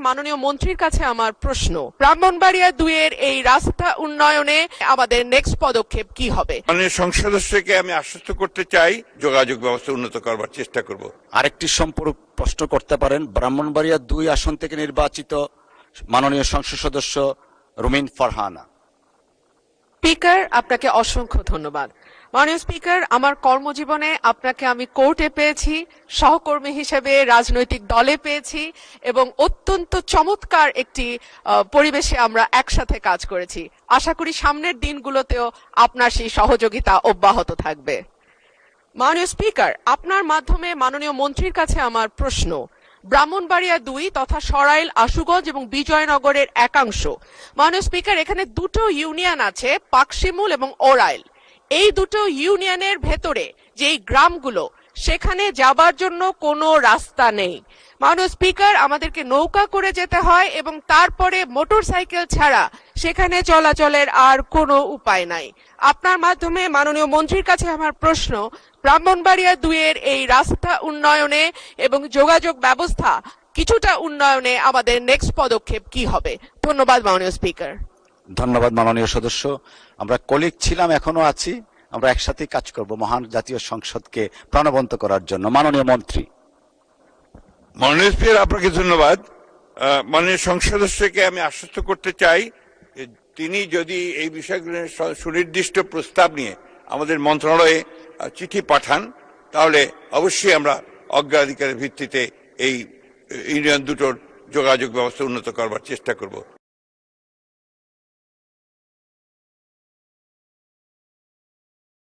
মাননীয় মন্ত্রীর কাছে আমার প্রশ্ন, ব্রাহ্মণবাড়িয়া ২ এর এই রাস্তা উন্নয়নে আমাদের নেক্সট পদক্ষেপ কি হবে? মাননীয় সংসদ সদস্যকে আমি আশ্বস্ত করতে চাই, যোগাযোগ ব্যবস্থা উন্নত করবার চেষ্টা করব। আরেকটি সম্পর্ক প্রশ্ন করতে পারেন। ব্রাহ্মণবাড়িয়া ২ আসন থেকে নির্বাচিত মাননীয় সংসদ সদস্য রুমিন ফারহানা। স্পিকার, আপনাকে অসংখ্য ধন্যবাদ। মাননীয় স্পিকার, আমার কর্মজীবনে আপনাকে আমি কোর্টে পেয়েছি, সহকর্মী হিসেবে রাজনৈতিক দলে পেয়েছি এবং অত্যন্ত চমৎকার একটি পরিবেশে আমরা একসাথে কাজ করেছি। আশা করি সামনের দিনগুলোতেও আপনার সেই সহযোগিতা অব্যাহত থাকবে। মাননীয় স্পিকার, আপনার মাধ্যমে মাননীয় মন্ত্রীর কাছে আমার প্রশ্ন, ব্রাহ্মণবাড়িয়া ২ তথা সরাইল, আশুগঞ্জ এবং বিজয়নগরের একাংশ। মাননীয় স্পিকার, এখানে দুটো ইউনিয়ন আছে, পাকশিমুল এবং ওরাইল। এই দুটো ইউনিয়নের ভেতরে যেই গ্রামগুলো, সেখানে যাবার জন্য কোনো রাস্তা নেই। মাননীয় স্পিকার, আমাদেরকে নৌকা করে যেতে হয় এবং তারপরে মোটরসাইকেল ছাড়া সেখানে চলাচলের আর কোনো উপায় নাই। আপনার মাধ্যমে মাননীয় মন্ত্রীর কাছে আমার প্রশ্ন, ব্রাহ্মণবাড়িয়া ২ এর এই রাস্তা উন্নয়নে এবং যোগাযোগ ব্যবস্থা কিছুটা উন্নয়নে আমাদের নেক্সট পদক্ষেপ কি হবে? ধন্যবাদ মাননীয় স্পিকার। ধন্যবাদ মাননীয় সদস্য। আমরা কলিগ ছিলাম, এখনো আছি। আমরা একসাথে কাজ করব মহান জাতীয় সংসদকে প্রাণবন্ত করার জন্য। মাননীয় মন্ত্রী। মাননীয় স্পিকার, আপনাকে ধন্যবাদ। মাননীয় সংসদ সদস্যকে আমি আশ্বস্ত করতে চাই, তিনি যদি এই বিষয়গুলো সুনির্দিষ্ট প্রস্তাব নিয়ে আমাদের মন্ত্রণালয়ে চিঠি পাঠান, তাহলে অবশ্যই আমরা অগ্রাধিকারের ভিত্তিতে এই ইউনিয়ন দুটোর যোগাযোগ ব্যবস্থা উন্নত করবার চেষ্টা করব।